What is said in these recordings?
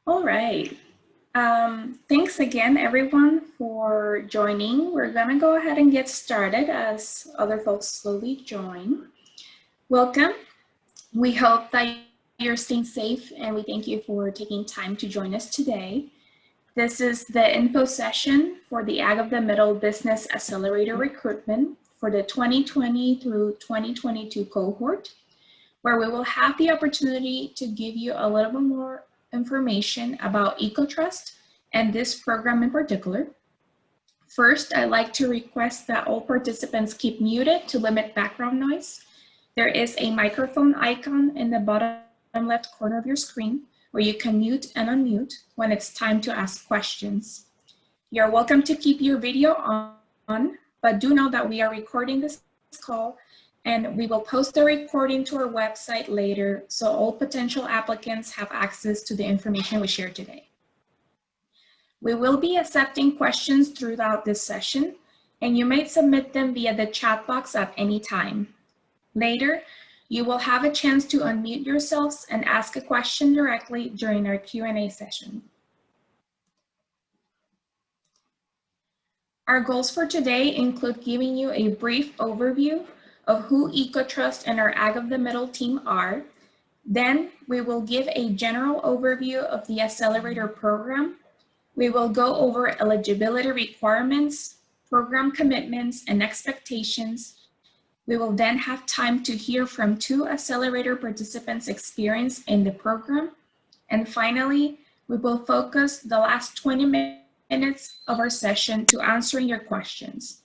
All right. Thanks again, everyone, for joining. We're going to go ahead and get started as other folks slowly join. Welcome. We hope that you're staying safe, and we thank you for taking time to join us today. This is the info session for the Ag of the Middle Business Accelerator recruitment for the 2020 through 2022 cohort, where we will have the opportunity to give you a little bit more information about Ecotrust and this program in particular. First, I'd like to request that all participants keep muted to limit background noise. There is a microphone icon in the bottom left corner of your screen where you can mute and unmute when it's time to ask questions. You're welcome to keep your video on, but do know that we are recording this call and we will post the recording to our website later so all potential applicants have access to the information we shared today. We will be accepting questions throughout this session, and you may submit them via the chat box at any time. Later, you will have a chance to unmute yourselves and ask a question directly during our Q&A session. Our goals for today include giving you a brief overview of who Ecotrust and our Ag of the Middle team are. Then we will give a general overview of the Accelerator program. We will go over eligibility requirements, program commitments, and expectations. We will then have time to hear from 2 Accelerator participants' experience in the program. And finally, we will focus the last 20 minutes of our session to answering your questions.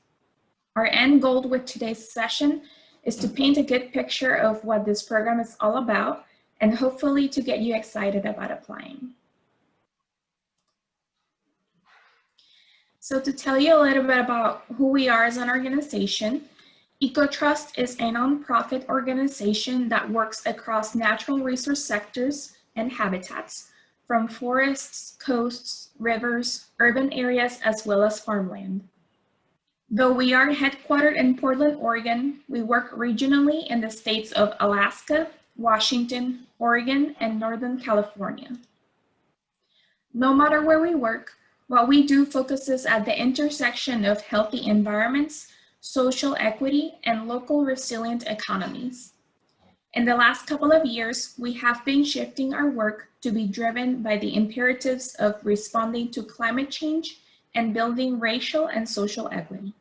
Our end goal with today's session is to paint a good picture of what this program is all about and hopefully to get you excited about applying. So to tell you a little bit about who we are as an organization, Ecotrust is a nonprofit organization that works across natural resource sectors and habitats, from forests, coasts, rivers, urban areas, as well as farmland. Though we are headquartered in Portland, Oregon, we work regionally in the states of Alaska, Washington, Oregon, and Northern California. No matter where we work, what we do focuses at the intersection of healthy environments, social equity, and local resilient economies. In the last couple of years, we have been shifting our work to be driven by the imperatives of responding to climate change and building racial and social equity.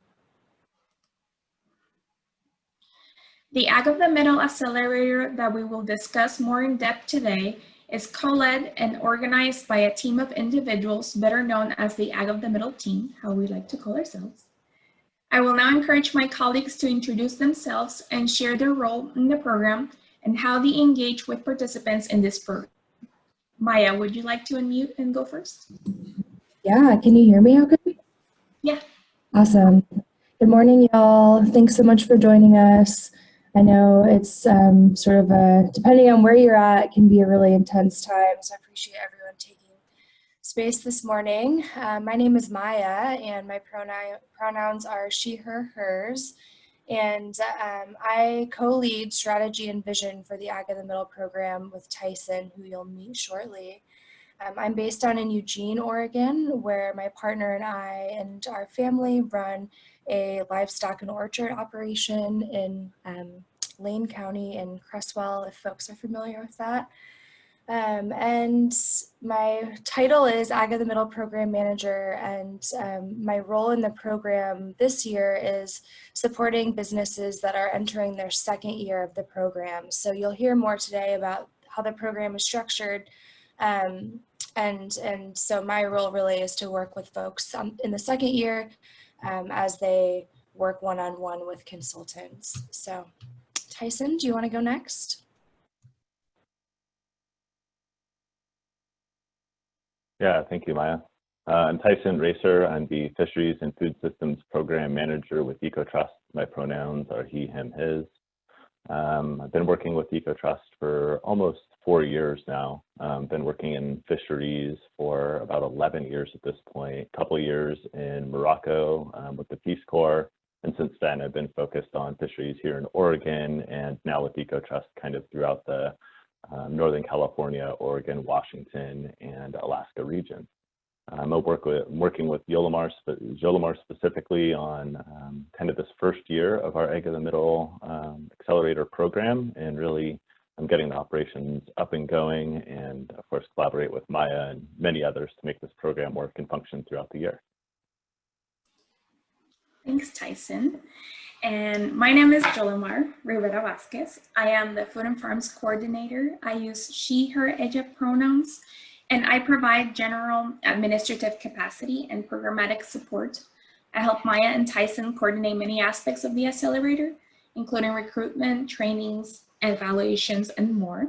The Ag of the Middle Accelerator that we will discuss more in depth today is co-led and organized by a team of individuals better known as the Ag of the Middle team, how we like to call ourselves. I will now encourage my colleagues to introduce themselves and share their role in the program and how they engage with participants in this program. Maya, would you like to unmute and go first? Yeah, can you hear me okay? Yeah. Awesome. Good morning, y'all. Thanks so much for joining us. I know it's sort of depending on where you're at, it can be a really intense time, so I appreciate everyone taking space this morning. My name is Maya, and my pronouns are she, her, hers, and I co-lead strategy and vision for the Ag of the Middle program with Tyson, who you'll meet shortly. I'm based down in Eugene, Oregon, where my partner and I and our family run a livestock and orchard operation in Lane County in Creswell, if folks are familiar with that. And my title is Ag of the Middle Program Manager, and my role in the program this year is supporting businesses that are entering their 2nd year of the program. So you'll hear more today about how the program is structured. And so my role really is to work with folks in the 2nd year as they work one-on-one with consultants. So Tyson, do you want to go next? Yeah, thank you, Maya. I'm Tyson Racer. I'm the Fisheries and Food Systems Program Manager with Ecotrust. My pronouns are he, him, his. I've been working with Ecotrust for almost 4 years now. Been working in fisheries for about 11 years at this point, a couple years in Morocco with the Peace Corps. And since then, I've been focused on fisheries here in Oregon and now with Ecotrust kind of throughout the Northern California, Oregon, Washington, and Alaska region. I'm working with Yolimar specifically on kind of this first year of our Egg in the Middle Accelerator program, and really I'm getting the operations up and going, and of course collaborate with Maya and many others to make this program work and function throughout the year. Thanks, Tyson. And my name is Yolimar Rivera Vasquez. I am the Food and Farms Coordinator. I use she, her, ella pronouns, and I provide general administrative capacity and programmatic support. I help Maya and Tyson coordinate many aspects of the accelerator, including recruitment, trainings, evaluations, and more.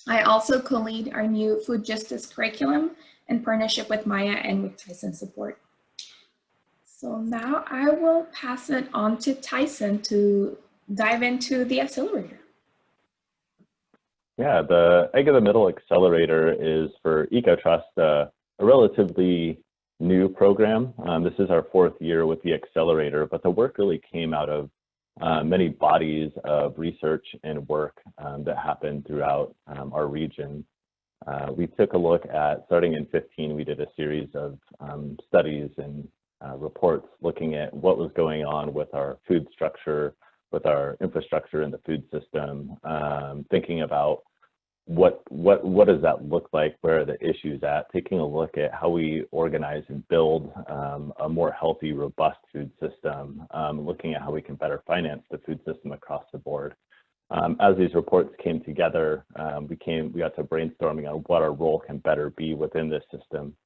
I also co-lead our new food justice curriculum in partnership with Maya and with Tyson's support. So now I will pass it on to Tyson to dive into the accelerator. Yeah, the Egg in the Middle Accelerator is for Ecotrust, a relatively new program. This is our 4th year with the accelerator, but the work really came out of many bodies of research and work that happened throughout our region. We took a look at, starting in 15, we did a series of studies and reports looking at what was going on with our food structure, with our infrastructure in the food system, thinking about what does that look like, where are the issues at, taking a look at how we organize and build a more healthy, robust food system, looking at how we can better finance the food system across the board. As these reports came together, we got to brainstorming on what our role can better be within this system.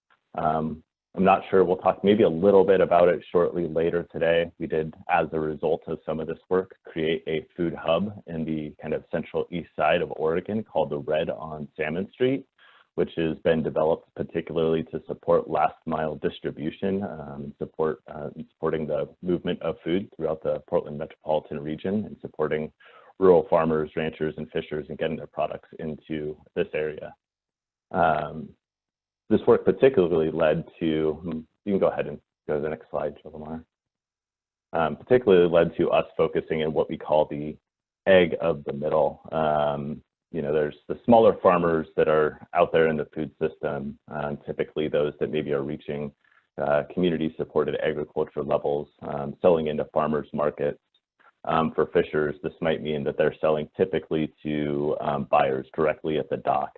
I'm not sure, we'll talk maybe a little bit about it shortly later today. We did, as a result of some of this work, create a food hub in the kind of central east side of Oregon called the Red on Salmon Street, which has been developed particularly to support last mile distribution, supporting the movement of food throughout the Portland metropolitan region, and supporting rural farmers, ranchers, and fishers and getting their products into this area. This work particularly led to, you can go ahead and go to the next slide, Yolimar. Particularly led to us focusing on what we call the egg of the middle. You know, there's the smaller farmers that are out there in the food system, typically those that maybe are reaching community-supported agriculture levels, selling into farmers markets. For fishers, this might mean that they're selling typically to buyers directly at the dock.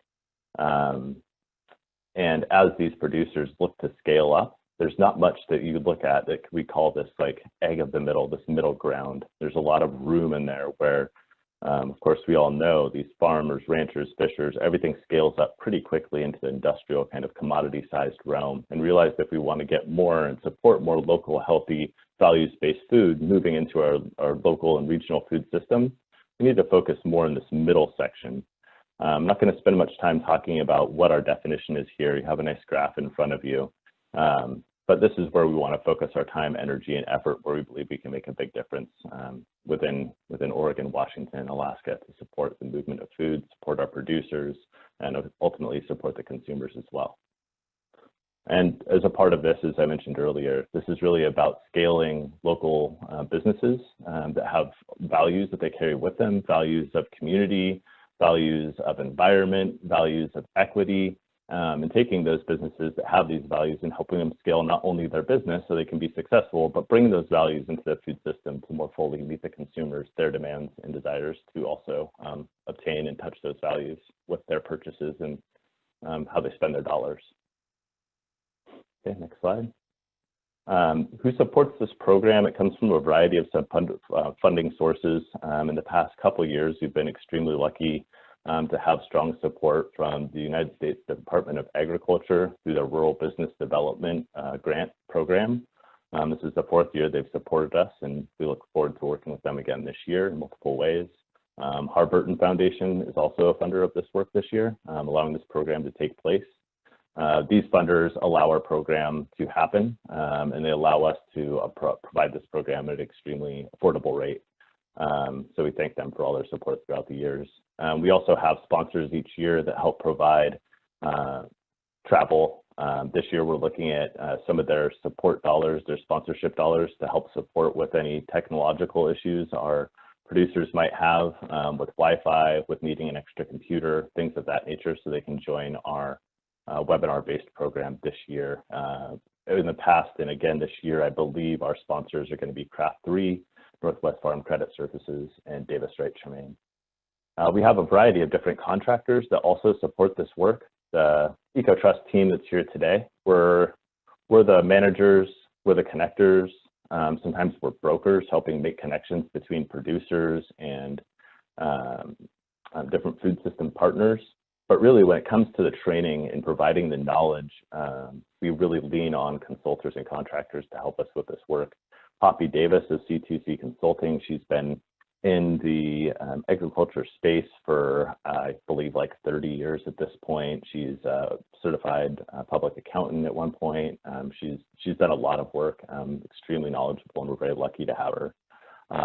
And as these producers look to scale up, there's not much that you look at that we call this like egg of the middle, this middle ground. There's a lot of room in there where, of course, we all know these farmers, ranchers, fishers, everything scales up pretty quickly into the industrial kind of commodity-sized realm, and realize that if we want to get more and support more local, healthy, values-based food moving into our local and regional food system, we need to focus more in this middle section. I'm not going to spend much time talking about what our definition is here. You have a nice graph in front of you. But this is where we want to focus our time, energy, and effort, where we believe we can make a big difference within Oregon, Washington, Alaska, to support the movement of food, support our producers, and ultimately support the consumers as well. And as a part of this, as I mentioned earlier, this is really about scaling local businesses that have values that they carry with them, values of community, values of environment, values of equity, and taking those businesses that have these values and helping them scale not only their business so they can be successful, but bring those values into the food system to more fully meet the consumers, their demands and desires to also obtain and touch those values with their purchases and how they spend their dollars. Okay, next slide. Who supports this program? It comes from a variety of funding sources. In the past couple of years, we've been extremely lucky to have strong support from the United States Department of Agriculture through the Rural Business Development Grant Program. This is the 4th year they've supported us, and we look forward to working with them again this year in multiple ways. Harburton Foundation is also a funder of this work this year, allowing this program to take place. These funders allow our program to happen, and they allow us to provide this program at an extremely affordable rate. So we thank them for all their support throughout the years. We also have sponsors each year that help provide travel. This year we're looking at some of their support dollars, their sponsorship dollars, to help support with any technological issues our producers might have with Wi-Fi, with needing an extra computer, things of that nature, so they can join our webinar-based program this year. In the past, and again this year, I believe our sponsors are going to be Craft 3, Northwest Farm Credit Services, and Davis Wright Tremaine. We have a variety of different contractors that also support this work. The Ecotrust team that's here today, we're the managers, we're the connectors. Sometimes we're brokers helping make connections between producers and different food system partners. But really, when it comes to the training and providing the knowledge, we really lean on consultants and contractors to help us with this work. Poppy Davis is C2C Consulting. She's been in the agriculture space for, I believe, like 30 years at this point. She's a certified public accountant at one point. She's done a lot of work, extremely knowledgeable, and we're very lucky to have her.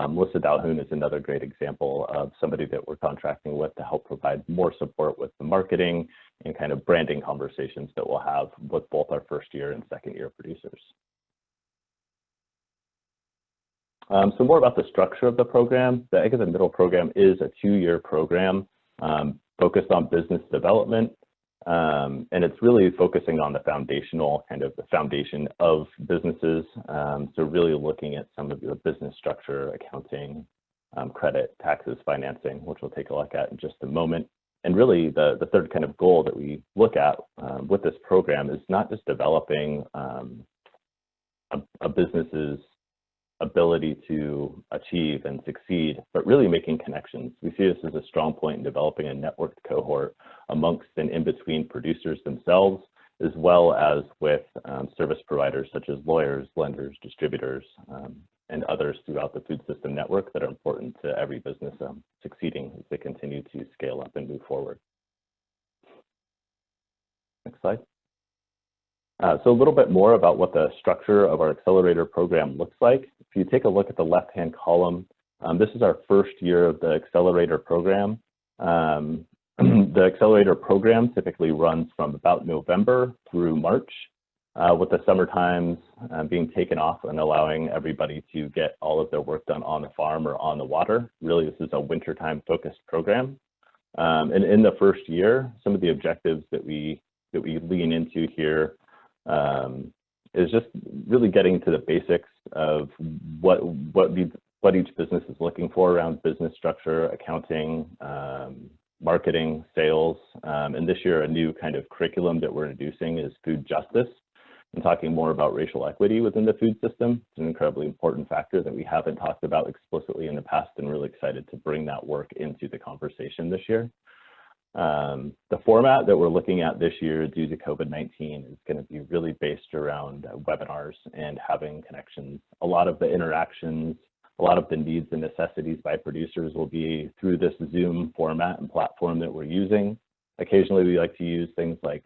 Melissa Dalhoun is another great example of somebody that we're contracting with to help provide more support with the marketing and kind of branding conversations that we'll have with both our first year and second year producers. So more about the structure of the program. The Egg in the Middle program is a 2-year program focused on business development. And it's really focusing on the foundational, kind of the foundation of businesses. So really looking at some of the business structure, accounting, credit, taxes, financing, which we'll take a look at in just a moment. And really the third kind of goal that we look at with this program is not just developing a business's ability to achieve and succeed, but really making connections. We see this as a strong point in developing a networked cohort amongst and in between producers themselves, as well as with service providers such as lawyers, lenders, distributors, and others throughout the food system network that are important to every business succeeding as they continue to scale up and move forward. Next slide. So a little bit more about what the structure of our accelerator program looks like. If you take a look at the left-hand column, this is our first year of the accelerator program. The accelerator program typically runs from about November through March, with the summer times being taken off and allowing everybody to get all of their work done on the farm or on the water. Really, this is a wintertime focused program. And in the first year, some of the objectives that we lean into here is just really getting to the basics of what each business is looking for around business structure, accounting, marketing, sales. And this year, a new kind of curriculum that we're introducing is food justice, and talking more about racial equity within the food system. It's an incredibly important factor that we haven't talked about explicitly in the past, and really excited to bring that work into the conversation this year. The format that we're looking at this year due to COVID-19 is going to be really based around webinars and having connections. A lot of the interactions, a lot of the needs and necessities by producers will be through this Zoom format and platform that we're using. Occasionally, we like to use things like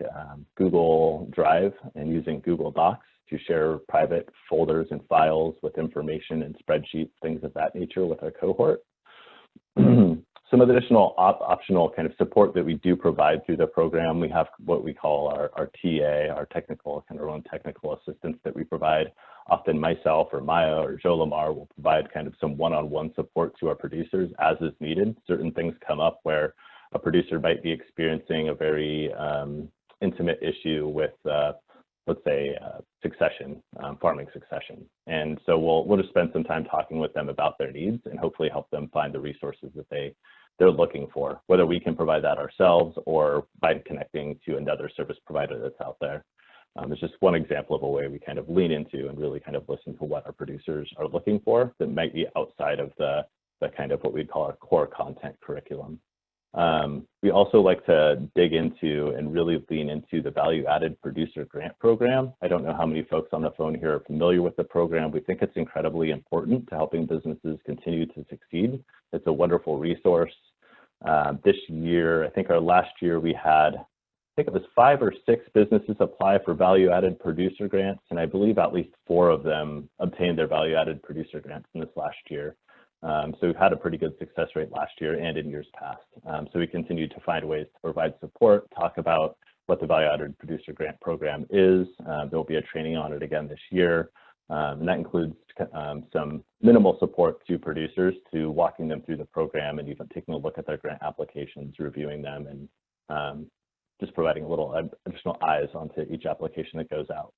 Google Drive and using Google Docs to share private folders and files with information and spreadsheets, things of that nature with our cohort. Some additional optional kind of support that we do provide through the program, we have what we call our TA, our technical, kind of our own technical assistance that we provide. Often myself or Maya or Joe Lamar will provide kind of some one-on-one support to our producers as is needed. Certain things come up where a producer might be experiencing a very intimate issue with, let's say, succession, farming succession. And so we'll just spend some time talking with them about their needs and hopefully help them find the resources that they're looking for, whether we can provide that ourselves or by connecting to another service provider that's out there. It's just one example of a way we kind of lean into and really kind of listen to what our producers are looking for that might be outside of the kind of what we'd call our core content curriculum. We also like to dig into and really lean into the value-added producer grant program. I don't know how many folks on the phone here are familiar with the program. We think it's incredibly important to helping businesses continue to succeed. It's a wonderful resource. This year, I think our last year we had, I think it was 5 or 6 businesses apply for value-added producer grants, and I believe at least 4 of them obtained their value-added producer grants in this last year. So we've had a pretty good success rate last year and in years past. So we continue to find ways to provide support, talk about what the value-added producer grant program is. There'll be a training on it again this year. And that includes some minimal support to producers, to walking them through the program and even taking a look at their grant applications, reviewing them, and just providing a little additional eyes onto each application that goes out.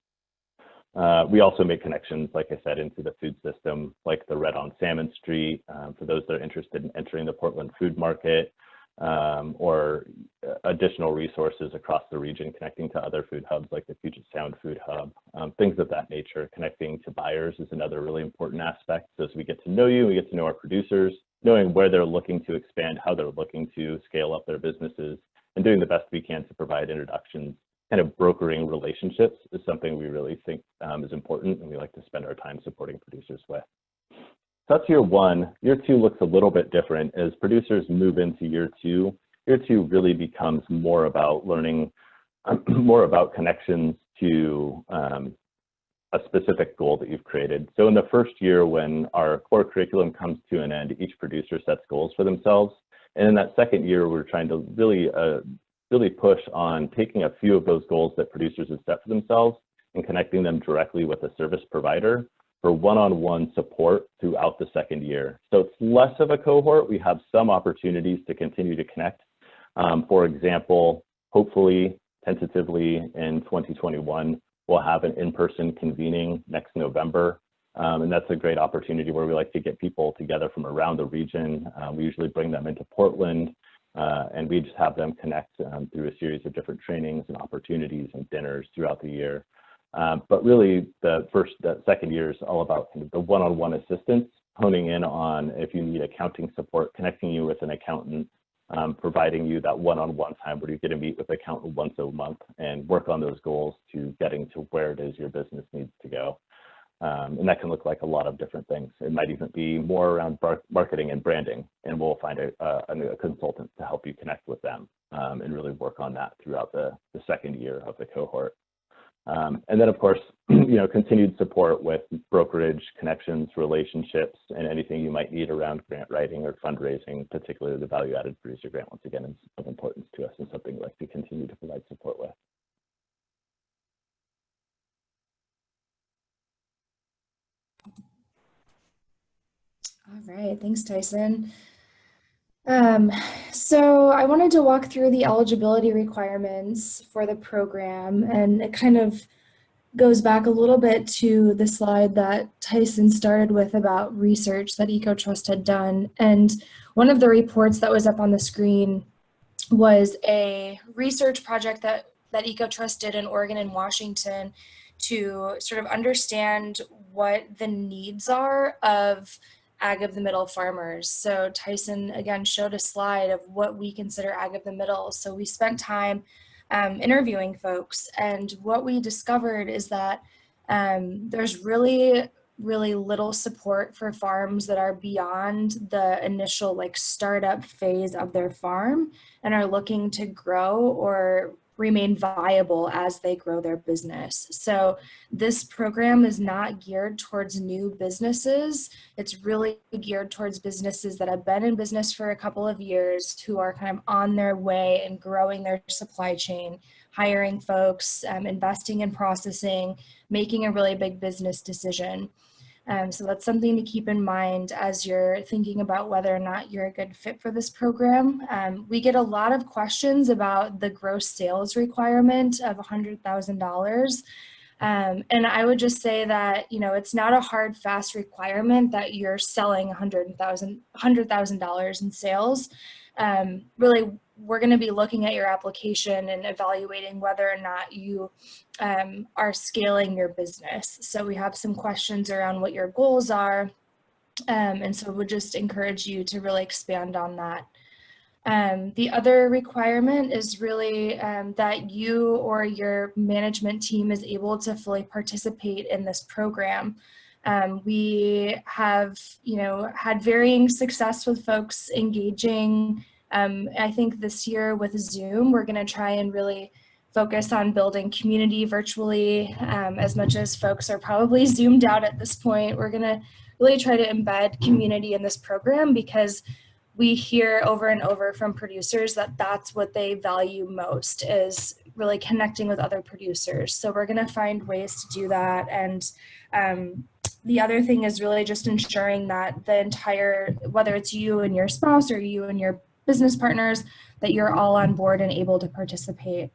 We also make connections, like I said, into the food system, like the Red on Salmon Street, for those that are interested in entering the Portland food market, or additional resources across the region, connecting to other food hubs like the Puget Sound Food Hub, things of that nature. Connecting to buyers is another really important aspect. So as we get to know you, we get to know our producers, knowing where they're looking to expand, how they're looking to scale up their businesses, and doing the best we can to provide introductions. Kind of brokering relationships is something we really think is important, and we like to spend our time supporting producers with. So that's year one. Year two looks a little bit different. As producers move into year two really becomes more about learning, more about connections to a specific goal that you've created. So in the first year, when our core curriculum comes to an end, each producer sets goals for themselves. And in that second year, we're trying to really push on taking a few of those goals that producers have set for themselves and connecting them directly with a service provider for one-on-one support throughout the second year. So it's less of a cohort. We have some opportunities to continue to connect. For example, hopefully, tentatively in 2021, we'll have an in-person convening next November. And that's a great opportunity where we like to get people together from around the region. We usually bring them into Portland, and we just have them connect through a series of different trainings and opportunities and dinners throughout the year. But really, that second year is all about kind of the one-on-one assistance, honing in on if you need accounting support, connecting you with an accountant, providing you that one-on-one time where you get to meet with the accountant once a month and work on those goals to getting to where it is your business needs to go. And that can look like a lot of different things. It might even be more around marketing and branding, and we'll find a consultant to help you connect with them and really work on that throughout the second year of the cohort. And then, of course, continued support with brokerage, connections, relationships, and anything you might need around grant writing or fundraising, particularly the value-added producer grant, once again, is of importance to us and something we'd like to continue to provide support with. All right, thanks, Tyson. So I wanted to walk through the eligibility requirements for the program, and it kind of goes back a little bit to the slide that Tyson started with about research that Ecotrust had done. And one of the reports that was up on the screen was a research project that Ecotrust did in Oregon and Washington to sort of understand what the needs are of ag of the middle farmers. So Tyson again showed a slide of what we consider ag of the middle. So we spent time interviewing folks, and what we discovered is that there's really little support for farms that are beyond the initial startup phase of their farm and are looking to grow or remain viable as they grow their business. So this program is not geared towards new businesses. It's really geared towards businesses that have been in business for a couple of years, who are kind of on their way and growing their supply chain, hiring folks, investing in processing, making a really big business decision. So that's something to keep in mind as you're thinking about whether or not you're a good fit for this program. We get a lot of questions about the gross sales requirement of $100,000. And I would just say that, it's not a hard, fast requirement that you're selling $100,000 in sales. Really, we're going to be looking at your application and evaluating whether or not you are scaling your business. So we have some questions around what your goals are. And so we'll just encourage you to really expand on that. The other requirement is really that you or your management team is able to fully participate in this program. We have, had varying success with folks engaging. I think this year with Zoom, we're going to try and really focus on building community virtually. As much as folks are probably zoomed out at this point, we're going to really try to embed community in this program, because we hear over and over from producers that that's what they value most, is really connecting with other producers. So we're going to find ways to do that. And the other thing is really just ensuring that the entire, whether it's you and your spouse or you and your business partners, that you're all on board and able to participate.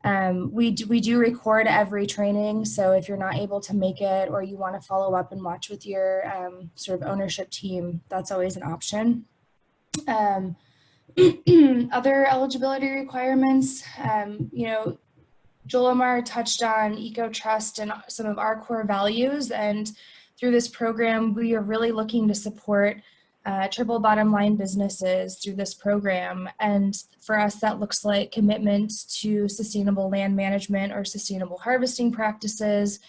We do record every training, so if you're not able to make it or you want to follow up and watch with your sort of ownership team, that's always an option. Other eligibility requirements, you know, Joel Omar touched on Ecotrust and some of our core values, and through this program, we are really looking to support triple bottom line businesses through this program. And for us, that looks like commitment to sustainable land management or sustainable harvesting practices,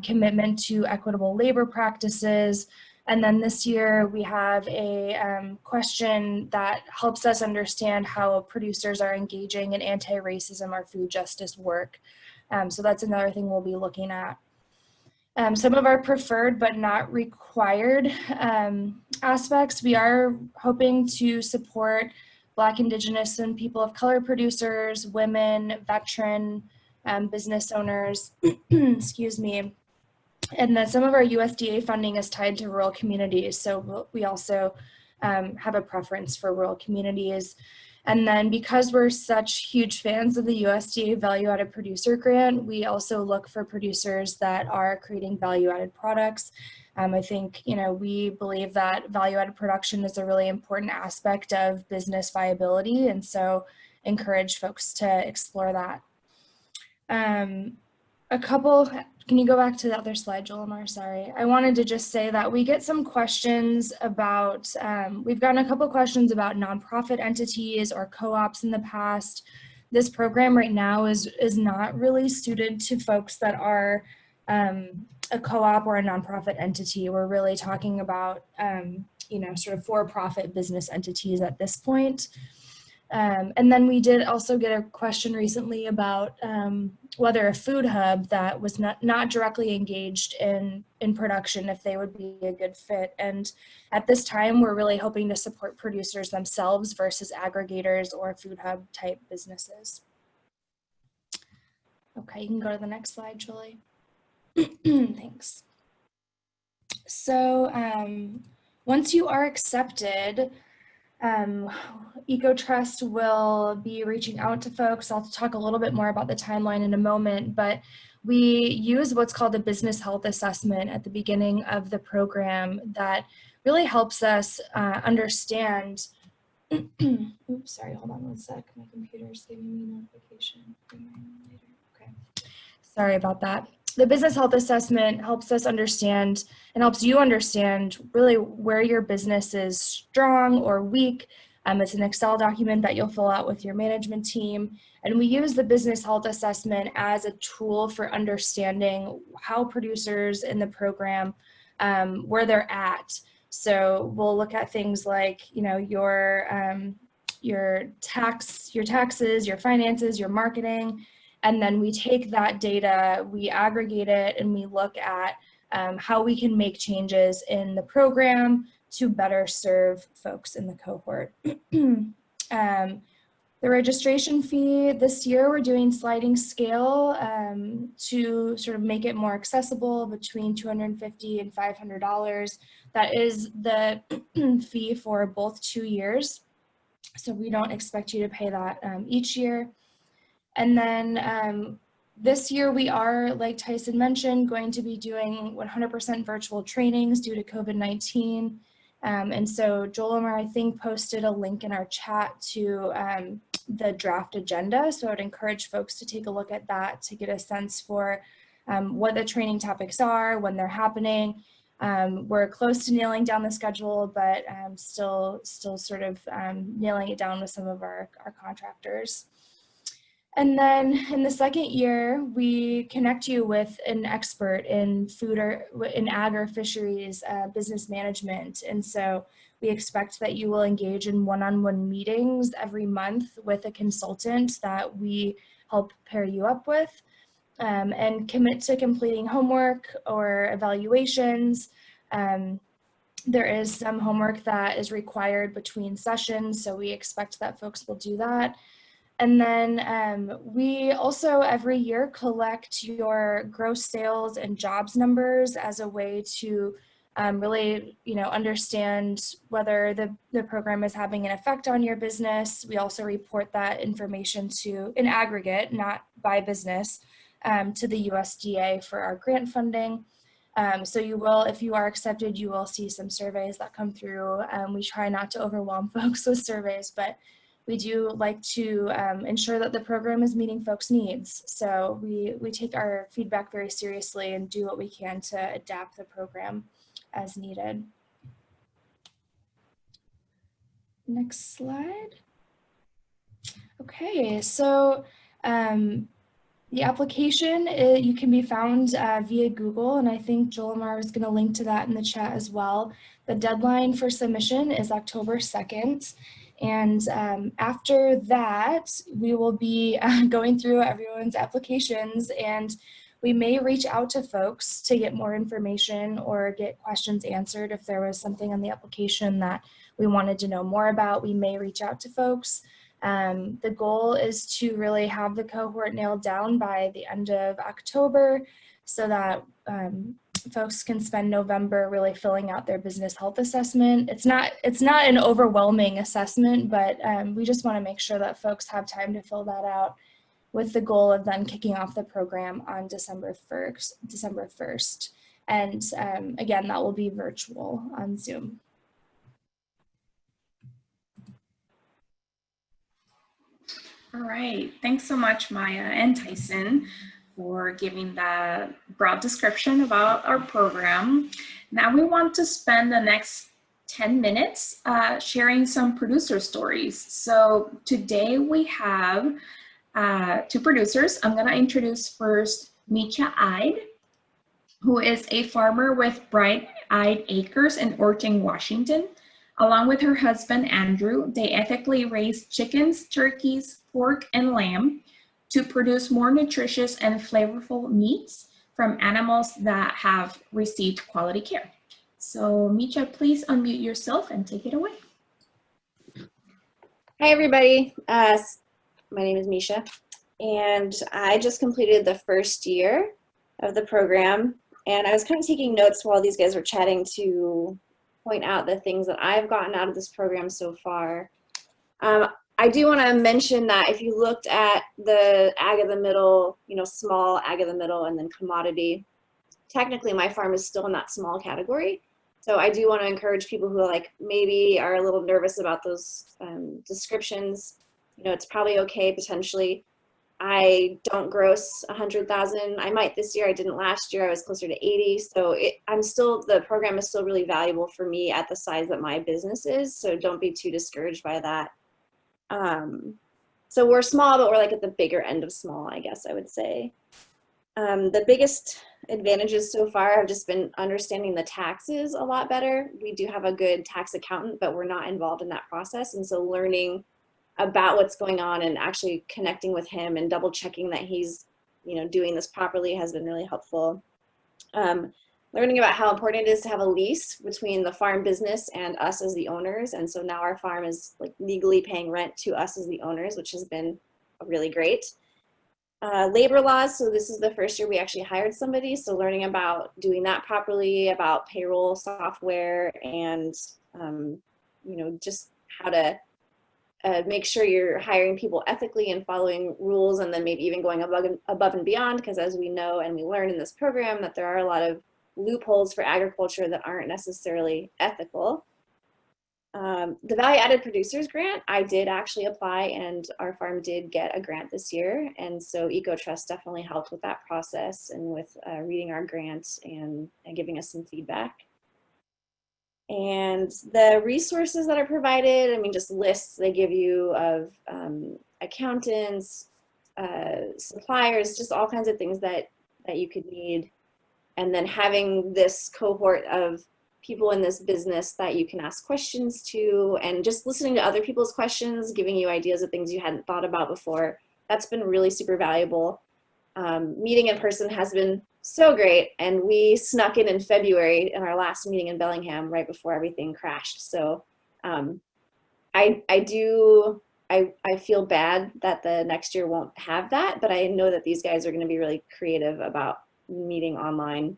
commitment to equitable labor practices. And then this year we have a question that helps us understand how producers are engaging in anti-racism or food justice work. So that's another thing we'll be looking at. Some of our preferred but not required aspects, we are hoping to support Black, Indigenous, and people of color producers, women, veteran, business owners, excuse me. And then some of our USDA funding is tied to rural communities. So we also have a preference for rural communities. And then because we're such huge fans of the USDA value-added producer grant, we also look for producers that are creating value-added products. I think, you know, we believe that value-added production is a really important aspect of business viability, and so encourage folks to explore that. Can you go back to the other slide, Joel Omar? Sorry. I wanted to just say that we get some questions about, we've gotten a couple questions about nonprofit entities or co-ops in the past. This program right now is not really suited to folks that are a co-op or a nonprofit entity. We're really talking about, you know, sort of for-profit business entities at this point. And then we did also get a question recently about whether a food hub that was not directly engaged in production, if they would be a good fit. And at this time, we're really hoping to support producers themselves versus aggregators or food hub type businesses. Okay, you can go to the next slide, Julie. Thanks. So once you are accepted, Ecotrust will be reaching out to folks. I'll talk a little bit more about the timeline in a moment, but we use what's called a business health assessment at the beginning of the program that really helps us understand. Oops, sorry, hold on one sec. My computer's giving me a notification. Okay, sorry about that. The business health assessment helps us understand and helps you understand really where your business is strong or weak. It's an Excel document that you'll fill out with your management team. And we use the business health assessment as a tool for understanding how producers in the program, where they're at. So we'll look at things like, you know, your taxes, your finances, your marketing. And then we take that data, we aggregate it, and we look at how we can make changes in the program to better serve folks in the cohort. The registration fee this year, we're doing sliding scale to sort of make it more accessible between $250 and $500. That is the fee for both 2 years. So we don't expect you to pay that each year. And then this year we are, like Tyson mentioned, going to be doing 100% virtual trainings due to COVID-19. And so Joel Omar, I think, posted a link in our chat to the draft agenda. So I'd encourage folks to take a look at that to get a sense for what the training topics are, when they're happening. We're close to nailing down the schedule, but still sort of nailing it down with some of our contractors. And then in the second year, we connect you with an expert in food or in ag or fisheries business management. And so we expect that you will engage in one-on-one meetings every month with a consultant that we help pair you up with, and commit to completing homework or evaluations. There is some homework that is required between sessions, so we expect that folks will do that. And then we also every year collect your gross sales and jobs numbers as a way to really, understand whether the program is having an effect on your business. We also report that information to, in aggregate, not by business, to the USDA for our grant funding. So you will, if you are accepted, you will see some surveys that come through. We try not to overwhelm folks with surveys, but we do like to ensure that the program is meeting folks' needs. So we take our feedback very seriously and do what we can to adapt the program as needed. Next slide. Okay, so the application, you can be found via Google, and I think Jolimar is going to link to that in the chat as well. The deadline for submission is October 2nd. And after that, we will be going through everyone's applications, and we may reach out to folks to get more information or get questions answered. If there was something on the application that we wanted to know more about, we may reach out to folks. The goal is to really have the cohort nailed down by the end of October so that folks can spend November really filling out their business health assessment. It's not an overwhelming assessment, but we just want to make sure that folks have time to fill that out with the goal of then kicking off the program on December 1st. And again, that will be virtual on Zoom. All right, thanks so much, Maya and Tyson, for giving that broad description about our program. Now we want to spend the next 10 minutes sharing some producer stories. So today we have two producers. I'm gonna introduce first Micha Ide, who is a farmer with Bright Eyed Acres in Orting, Washington. Along with her husband, Andrew, they ethically raise chickens, turkeys, pork, and lamb to produce more nutritious and flavorful meats from animals that have received quality care. So Micha, please unmute yourself and take it away. Hi, everybody. My name is Misha, and I just completed the first year of the program, and I was kind of taking notes while these guys were chatting to point out the things that I've gotten out of this program so far. I do want to mention that if you looked at the ag of the middle, small ag of the middle and then commodity, technically my farm is still in that small category. So I do want to encourage people who maybe are a little nervous about those descriptions. It's probably okay potentially. I don't gross 100,000. I might this year. I didn't last year. I was closer to 80. So the program is still really valuable for me at the size that my business is. So don't be too discouraged by that. So we're small, but we're at the bigger end of small, I guess I would say. The biggest advantages so far have just been understanding the taxes a lot better. We do have a good tax accountant, but we're not involved in that process. And so learning about what's going on and actually connecting with him and double checking that he's, doing this properly has been really helpful. Learning about how important it is to have a lease between the farm business and us as the owners. And so now our farm is legally paying rent to us as the owners, which has been really great. Labor laws, so this is the first year we actually hired somebody, so learning about doing that properly, about payroll software, and just how to make sure you're hiring people ethically and following rules, and then maybe even going above and beyond, because as we know and we learn in this program that there are a lot of loopholes for agriculture that aren't necessarily ethical. The Value Added Producers Grant, I did actually apply, and our farm did get a grant this year, and so Ecotrust definitely helped with that process and with reading our grants and giving us some feedback. And the resources that are provided, just lists they give you of accountants, suppliers, just all kinds of things that you could need. And then having this cohort of people in this business that you can ask questions to, and just listening to other people's questions, giving you ideas of things you hadn't thought about before. That's been really super valuable. Meeting in person has been so great, and we snuck in February in our last meeting in Bellingham right before everything crashed. So I do I feel bad that the next year won't have that, but I know that these guys are going to be really creative about meeting online.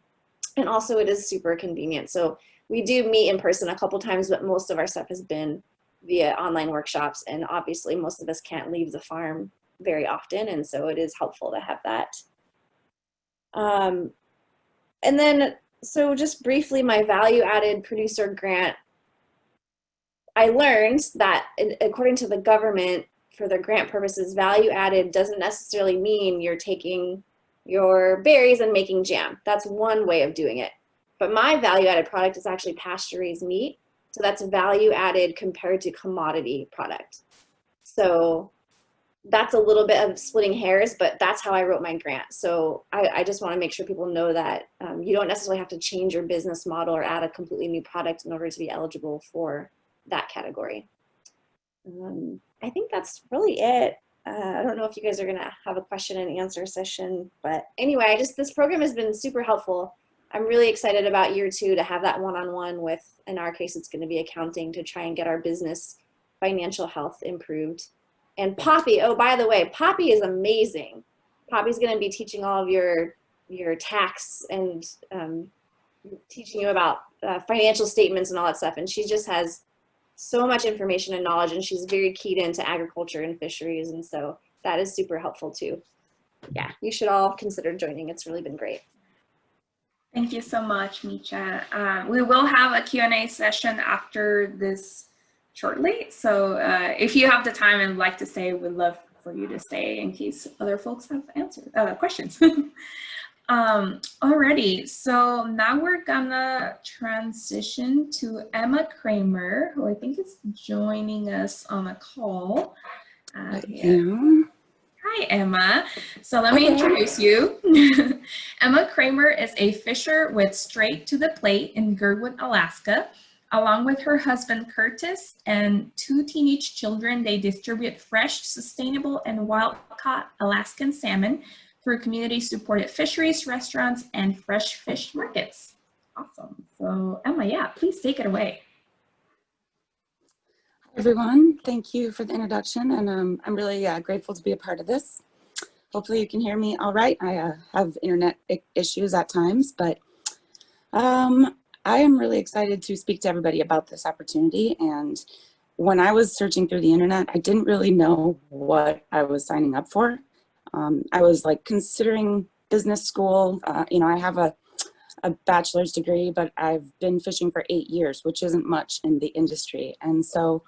And also it is super convenient. So we do meet in person a couple times, but most of our stuff has been via online workshops. And obviously most of us can't leave the farm very often. And so it is helpful to have that. And then, so just briefly, my value added producer grant, I learned that according to the government, for the grant purposes, value added doesn't necessarily mean you're taking your berries and making jam. That's one way of doing it. But my value added product is actually pasture raised meat. So that's value added compared to commodity product. So that's a little bit of splitting hairs, but that's how I wrote my grant. So I just want to make sure people know that you don't necessarily have to change your business model or add a completely new product in order to be eligible for that category. I think that's really it. I don't know if you guys are going to have a question and answer session, but anyway, this program has been super helpful. I'm really excited about year 2 to have that one-on-one with, in our case, it's going to be accounting, to try and get our business financial health improved. And Poppy, oh, by the way, Poppy is amazing. Poppy's going to be teaching all of your tax and teaching you about financial statements and all that stuff. And she just has so much information and knowledge, and she's very keyed into agriculture and fisheries. And so that is super helpful too. Yeah, you should all consider joining. It's really been great. Thank you so much, Micha. We will have a Q&A session after this shortly. So if you have the time and like to stay, we'd love for you to stay in case other folks have questions. Alrighty, so now we're gonna transition to Emma Kramer, who I think is joining us on a call. Hi, Emma. So let me introduce you. Emma Kramer is a fisher with Straight to the Plate in Girdwood, Alaska. Along with her husband, Curtis, and 2 teenage children, they distribute fresh, sustainable, and wild-caught Alaskan salmon through community-supported fisheries, restaurants, and fresh fish markets. Awesome. So Emma, yeah, please take it away. Hi, everyone. Thank you for the introduction, and I'm really grateful to be a part of this. Hopefully you can hear me all right. I have internet issues at times, but I am really excited to speak to everybody about this opportunity. And when I was searching through the internet, I didn't really know what I was signing up for. I was like considering business school. You know, I have a bachelor's degree, but I've been fishing for 8 years, which isn't much in the industry. And so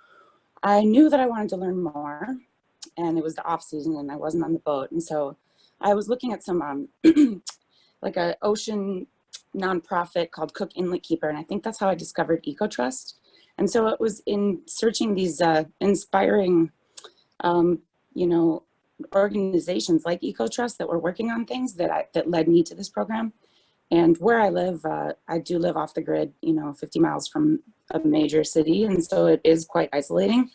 I knew that I wanted to learn more, and it was the off season and I wasn't on the boat. And so I was looking at some like a ocean nonprofit called Cook Inlet Keeper. And I think that's how I discovered Ecotrust. And so it was in searching these inspiring, you know, organizations like Ecotrust that were working on things that led me to this program. And where I live, I do live off the grid, you know, 50 miles from a major city. And so it is quite isolating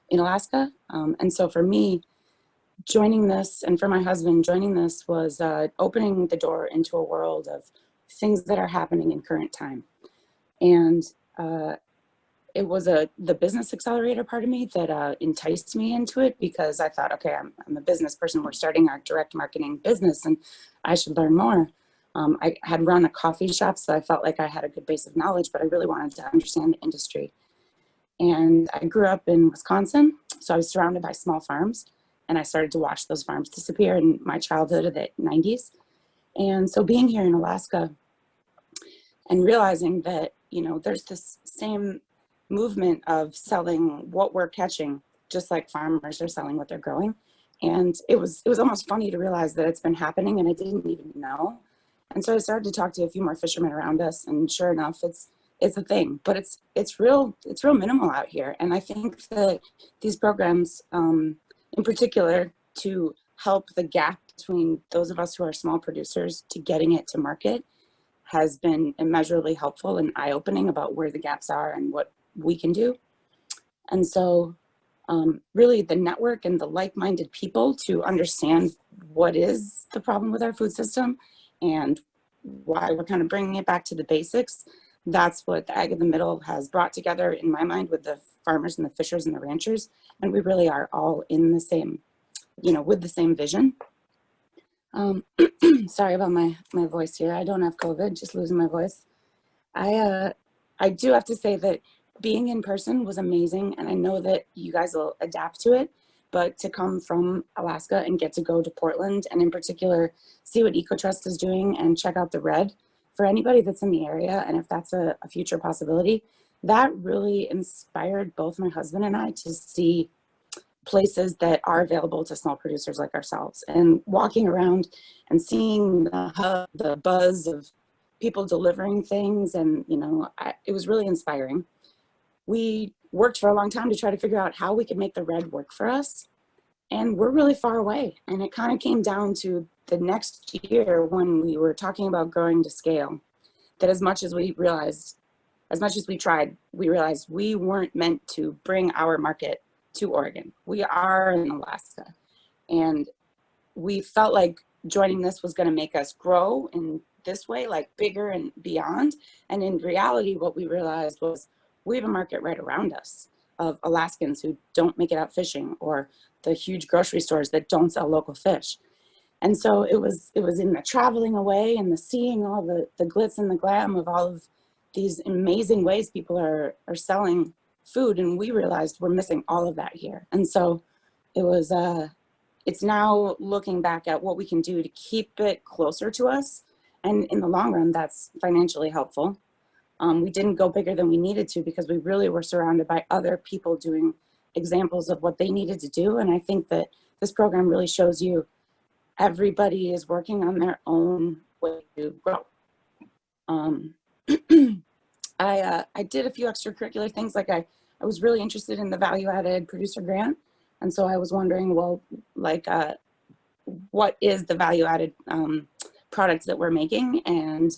in Alaska. And so for me, joining this, and for my husband, joining this was opening the door into a world of things that are happening in current time. And it was the business accelerator part of me that enticed me into it, because I thought, okay, I'm a business person. We're starting our direct marketing business and I should learn more. I had run a coffee shop, so I felt like I had a good base of knowledge, but I really wanted to understand the industry. And I grew up in Wisconsin, so I was surrounded by small farms, and I started to watch those farms disappear in my childhood of the 90s. And so being here in Alaska and realizing that, you know, there's this same movement of selling what we're catching, just like farmers are selling what they're growing. And it was almost funny to realize that it's been happening and I didn't even know. And so I started to talk to a few more fishermen around us, and sure enough, it's a thing, but it's real minimal out here. And I think that these programs, in particular, to help the gap between those of us who are small producers to getting it to market, has been immeasurably helpful and eye-opening about where the gaps are and what we can do. And so really the network and the like-minded people to understand what is the problem with our food system and why we're kind of bringing it back to the basics that's what the Ag of the Middle has brought together in my mind with the farmers and the fishers and the ranchers. And we really are all in the same, with the same vision. Sorry about my voice here. I don't have COVID, just losing my voice. I do have to say that being in person was amazing, and I know that you guys will adapt to it, but to come from Alaska and get to go to Portland, and in particular, see what Ecotrust is doing and check out the red, for anybody that's in the area, and if that's a future possibility, that really inspired both my husband and I to see places that are available to small producers like ourselves, and walking around and seeing the buzz of people delivering things. And it was really inspiring. We worked for a long time to try to figure out how we could make the red work for us, and we're really far away. And it kind of came down to the next year when we were talking about growing to scale, that as much as we tried, we realized we weren't meant to bring our market to Oregon. We are in Alaska, and we felt like joining this was going to make us grow in this way, like bigger and beyond. And in reality, what we realized was we have a market right around us of Alaskans who don't make it out fishing, or the huge grocery stores that don't sell local fish. And so it was in the traveling away and the seeing all the glitz and the glam of all of these amazing ways people are selling food, and we realized we're missing all of that here. And so it was it's now looking back at what we can do to keep it closer to us, and in the long run that's financially helpful. We didn't go bigger than we needed to because we really were surrounded by other people doing examples of what they needed to do. And I think that this program really shows you everybody is working on their own way to grow. I did a few extracurricular things. Like I was really interested in the value-added producer grant. And so I was wondering, well, like, what is the value-added products that we're making? And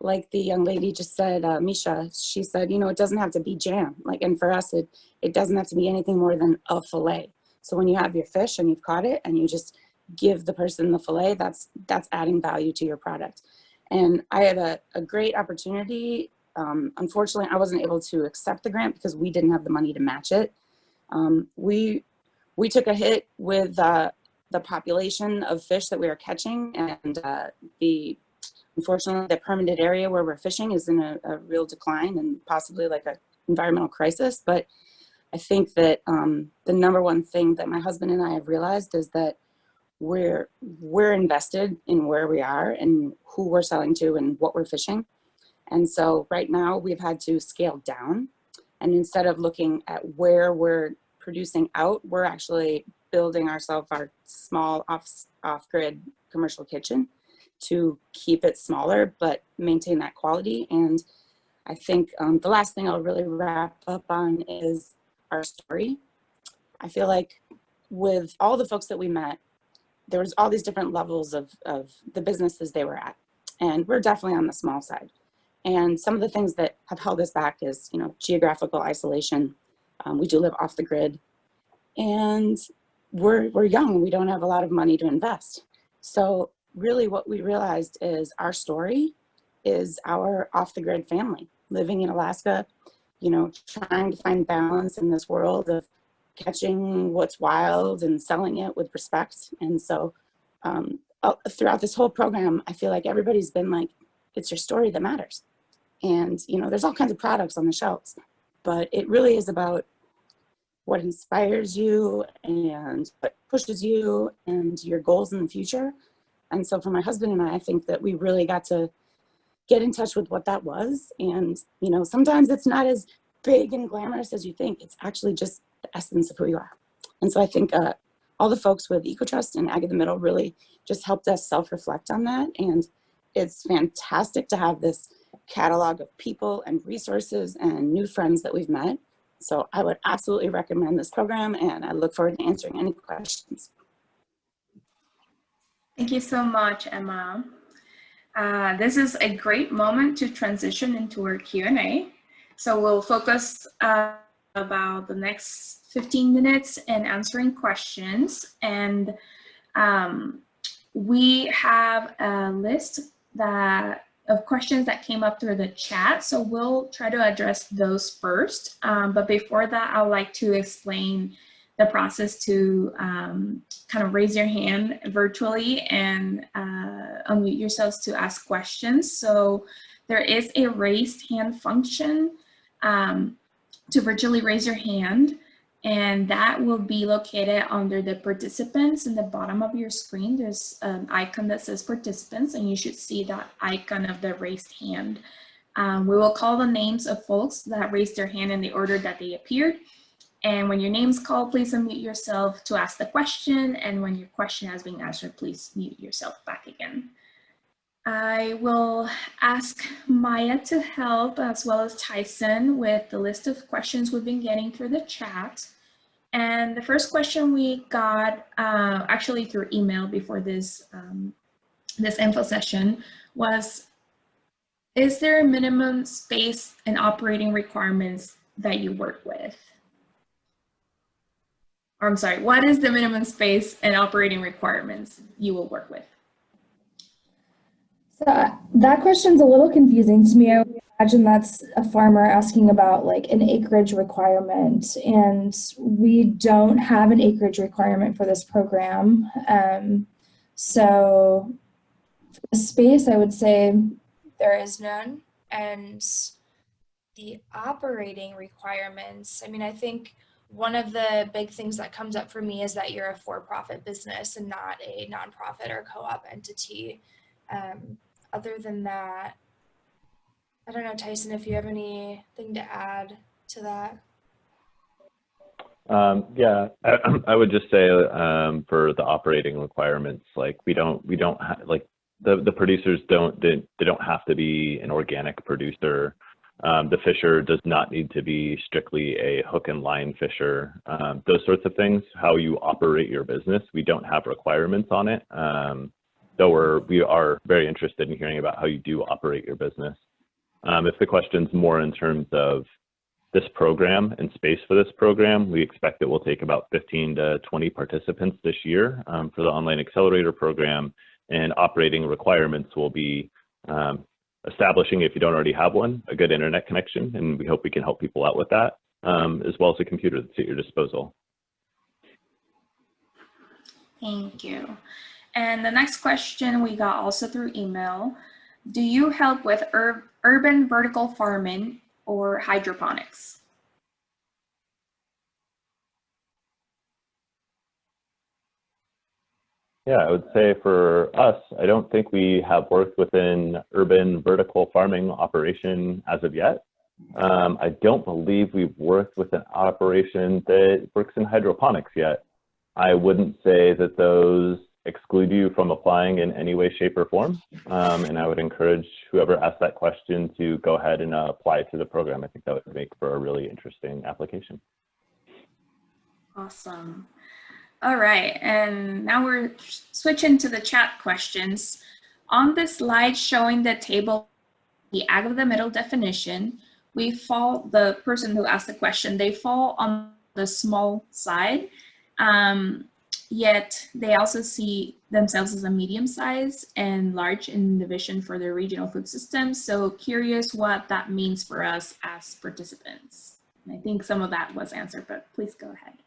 like the young lady just said, Misha, she said, it doesn't have to be jam. Like, and for us, it doesn't have to be anything more than a fillet. So when you have your fish and you've caught it and you just give the person the fillet, that's adding value to your product. And I had a great opportunity. Unfortunately, I wasn't able to accept the grant because we didn't have the money to match it. We took a hit with the population of fish that we were catching, and unfortunately, the permitted area where we're fishing is in a real decline and possibly like an environmental crisis. But I think that the number one thing that my husband and I have realized is that we're invested in where we are and who we're selling to and what we're fishing. And so right now we've had to scale down, and instead of looking at where we're producing out, we're actually building ourselves our small off-grid commercial kitchen to keep it smaller but maintain that quality. And I think the last thing I'll really wrap up on is our story. I feel like with all the folks that we met, there was all these different levels of the businesses they were at, and we're definitely on the small side. And some of the things that have held us back is, geographical isolation. We do live off the grid, and we're young. We don't have a lot of money to invest. So really what we realized is our story is our off the grid family living in Alaska, trying to find balance in this world of catching what's wild and selling it with respect. And so throughout this whole program, I feel like everybody's been like, it's your story that matters. And, there's all kinds of products on the shelves, but it really is about what inspires you and what pushes you and your goals in the future. And so for my husband and I think that we really got to get in touch with what that was. And, sometimes it's not as big and glamorous as you think. It's actually just the essence of who you are. And so I think all the folks with Ecotrust and Ag of the Middle really just helped us self-reflect on that. And it's fantastic to have this catalog of people and resources and new friends that we've met. So I would absolutely recommend this program, and I look forward to answering any questions. Thank you so much, Emma. This is a great moment to transition into our Q&A. So we'll focus about the next 15 minutes in answering questions. And we have a list that of questions that came up through the chat. So we'll try to address those first. But before that, I'd like to explain the process to kind of raise your hand virtually and unmute yourselves to ask questions. So there is a raised hand function to virtually raise your hand, and that will be located under the participants in the bottom of your screen. There's an icon that says participants, and you should see that icon of the raised hand. We will call the names of folks that raised their hand in the order that they appeared. And when your name's called, please unmute yourself to ask the question. And when your question has been answered, please mute yourself back again. I will ask Maya to help, as well as Tyson, with the list of questions we've been getting through the chat. And the first question we got actually through email before this, this info session was, is there a minimum space and operating requirements that you work with? Or I'm sorry, what is the minimum space and operating requirements you will work with? So that question's a little confusing to me. I would imagine that's a farmer asking about like an acreage requirement, and we don't have an acreage requirement for this program. So for the space, I would say there is none. And the operating requirements, I mean, I think one of the big things that comes up for me is that you're a for-profit business and not a nonprofit or co-op entity. Other than that, I don't know, Tyson, if you have anything to add to that. Yeah, I would just say for the operating requirements, like we don't like the producers they don't have to be an organic producer. The fisher does not need to be strictly a hook and line fisher. Those sorts of things, how you operate your business, we don't have requirements on it. Though we are very interested in hearing about how you do operate your business. If the question's more in terms of this program and space for this program, we expect it will take about 15 to 20 participants this year for the Online Accelerator program, and operating requirements will be establishing, if you don't already have one, a good internet connection, and we hope we can help people out with that, as well as a computer that's at your disposal. Thank you. And the next question we got also through email. Do you help with urban vertical farming or hydroponics? Yeah, I would say for us, I don't think we have worked within urban vertical farming operation as of yet. I don't believe we've worked with an operation that works in hydroponics yet. I wouldn't say that those exclude you from applying in any way, shape, or form. And I would encourage whoever asked that question to go ahead and apply to the program. I think that would make for a really interesting application. Awesome. All right, and now we're switching to the chat questions. On the slide showing the table, the ag of the middle definition, the person who asked the question, they fall on the small side. Yet they also see themselves as a medium size and large in the vision for their regional food system. So curious what that means for us as participants. And I think some of that was answered, but please go ahead.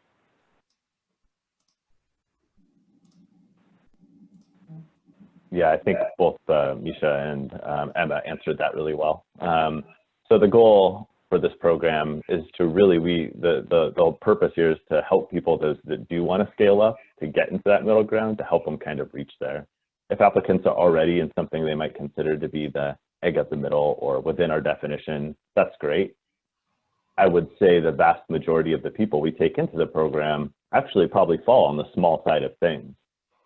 Yeah, I think both Misha and Emma answered that really well. So the goal for this program is to really, the purpose here is to help people that do want to scale up to get into that middle ground, to help them kind of reach there. If applicants are already in something they might consider to be the egg at the middle or within our definition, that's great. I would say the vast majority of the people we take into the program actually probably fall on the small side of things.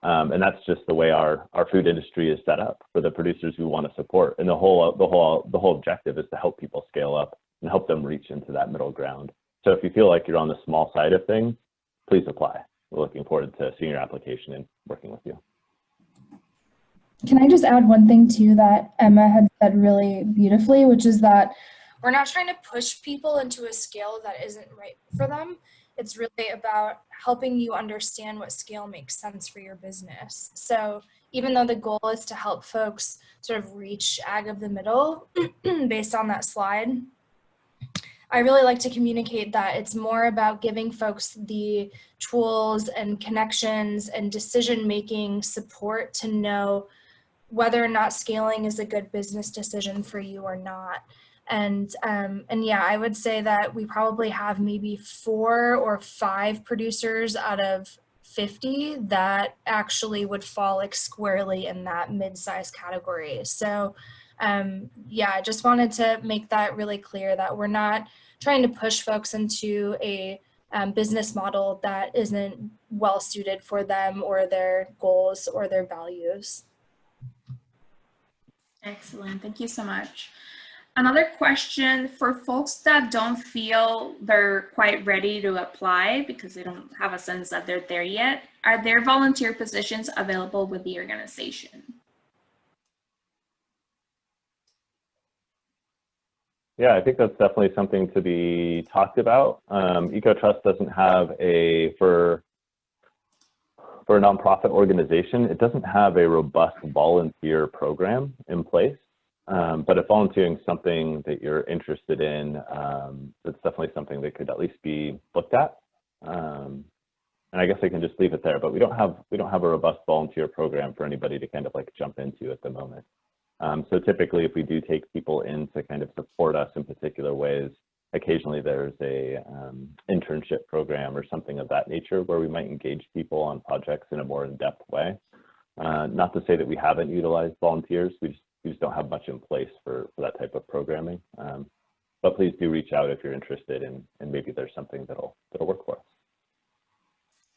And that's just the way our food industry is set up for the producers we want to support. And the whole objective is to help people scale up and help them reach into that middle ground. So if you feel like you're on the small side of things, please apply. We're looking forward to seeing your application and working with you. Can I just add one thing too that Emma had said really beautifully, which is that we're not trying to push people into a scale that isn't right for them. It's really about helping you understand what scale makes sense for your business. So even though the goal is to help folks sort of reach ag of the middle based on that slide, I really like to communicate that it's more about giving folks the tools and connections and decision-making support to know whether or not scaling is a good business decision for you or not. And yeah, I would say that we probably have maybe 4 or 5 producers out of 50 that actually would fall like squarely in that mid-size category. So yeah, I just wanted to make that really clear that we're not trying to push folks into a business model that isn't well suited for them or their goals or their values. Excellent. Thank you so much. Another question for folks that don't feel they're quite ready to apply because they don't have a sense that they're there yet, are there volunteer positions available with the organization? Yeah, I think that's definitely something to be talked about. Ecotrust doesn't have for a nonprofit organization, it doesn't have a robust volunteer program in place. But if volunteering is something that you're interested in, it's definitely something that could at least be looked at. And I guess I can just leave it there, but we don't have a robust volunteer program for anybody to kind of like jump into at the moment. So typically, if we do take people in to kind of support us in particular ways, occasionally there's a internship program or something of that nature where we might engage people on projects in a more in-depth way. Not to say that we haven't utilized volunteers, we just don't have much in place for that type of programming. But please do reach out if you're interested and maybe there's something that'll work for us.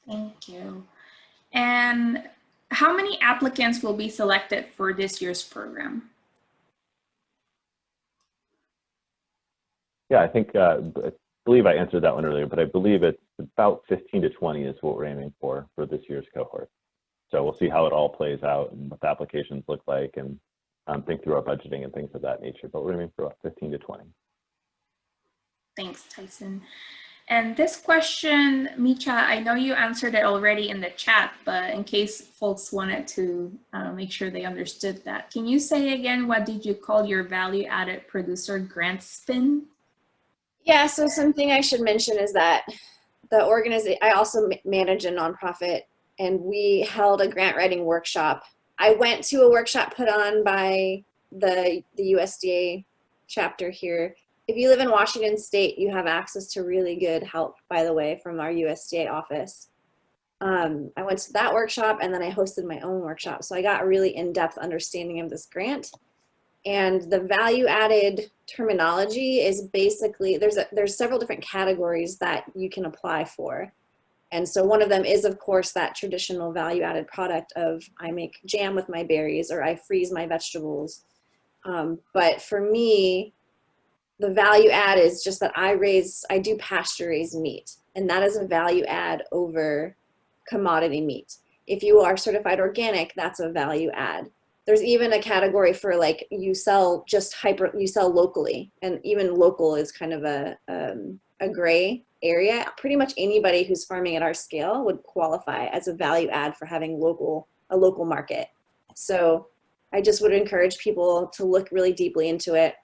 Thank you. And how many applicants will be selected for this year's program? Yeah, I think, I believe I answered that one earlier, but I believe it's about 15 to 20 is what we're aiming for this year's cohort. So we'll see how it all plays out and what the applications look like and think through our budgeting and things of that nature, but we're aiming for about 15 to 20. Thanks, Tyson. And this question, Micha, I know you answered it already in the chat, but in case folks wanted to make sure they understood that, can you say again, what did you call your value-added producer grant spin? Yeah, so something I should mention is that the organization, I also manage a nonprofit, and we held a grant writing workshop. I went to a workshop put on by the USDA chapter here. If you live in Washington State, you have access to really good help, by the way, from our USDA office. I went to that workshop and then I hosted my own workshop. So I got a really in-depth understanding of this grant. And the value-added terminology is basically, there's several different categories that you can apply for. And so one of them is, of course, that traditional value-added product of I make jam with my berries or I freeze my vegetables. But for me, the value add is just that I do pasture-raised meat, and that is a value add over commodity meat. If you are certified organic, that's a value add. There's even a category for like you sell locally, and even local is kind of a gray area. Pretty much anybody who's farming at our scale would qualify as a value add for having a local market. So I just would encourage people to look really deeply into it.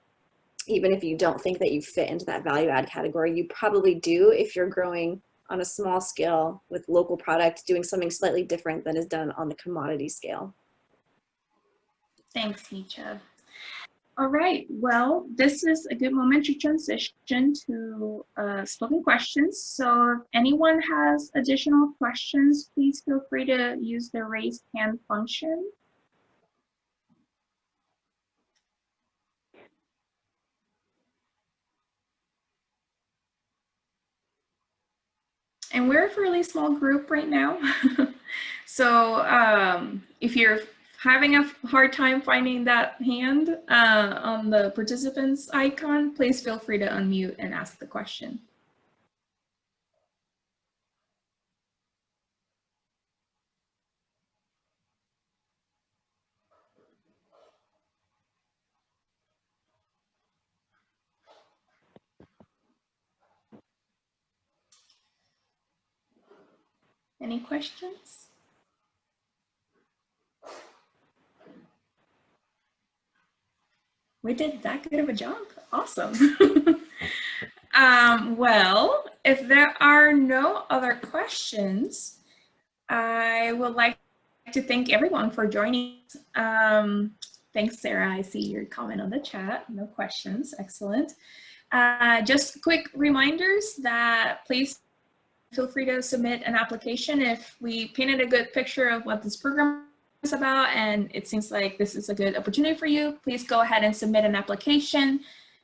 Even if you don't think that you fit into that value add category, you probably do if you're growing on a small scale with local product, doing something slightly different than is done on the commodity scale. Thanks, Micha. All right, well, this is a good moment to transition to spoken questions. So if anyone has additional questions, please feel free to use the raise hand function. And we're a really small group right now. So if you're having a hard time finding that hand on the participants icon, please feel free to unmute and ask the question. Any questions? We did that good of a job. Awesome. Well, if there are no other questions, I would like to thank everyone for joining. Thanks, Sarah. I see your comment on the chat. No questions. Excellent. Just quick reminders that please feel free to submit an application if we painted a good picture of what this program is about and it seems like this is a good opportunity for you. Please go ahead and submit an application.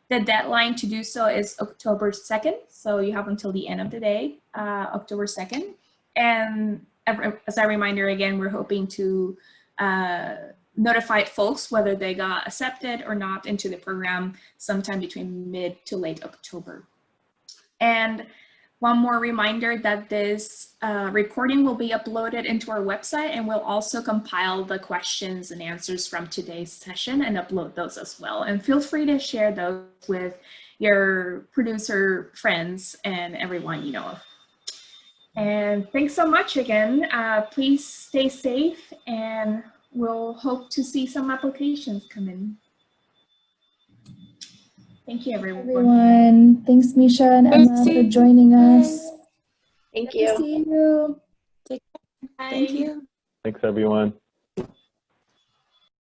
The deadline to do so is October 2nd, so you have until the end of the day, October 2nd. And as a reminder, again, we're hoping to notify folks whether they got accepted or not into the program sometime between mid to late October. And one more reminder that this recording will be uploaded into our website, and we'll also compile the questions and answers from today's session and upload those as well. And feel free to share those with your producer friends and everyone you know of. And thanks so much again. Please stay safe, and we'll hope to see some applications come in. Thank you, Everyone. Thanks, Misha and Emma, for joining us. Thank Good to you. see you. Thank you. Thanks, everyone.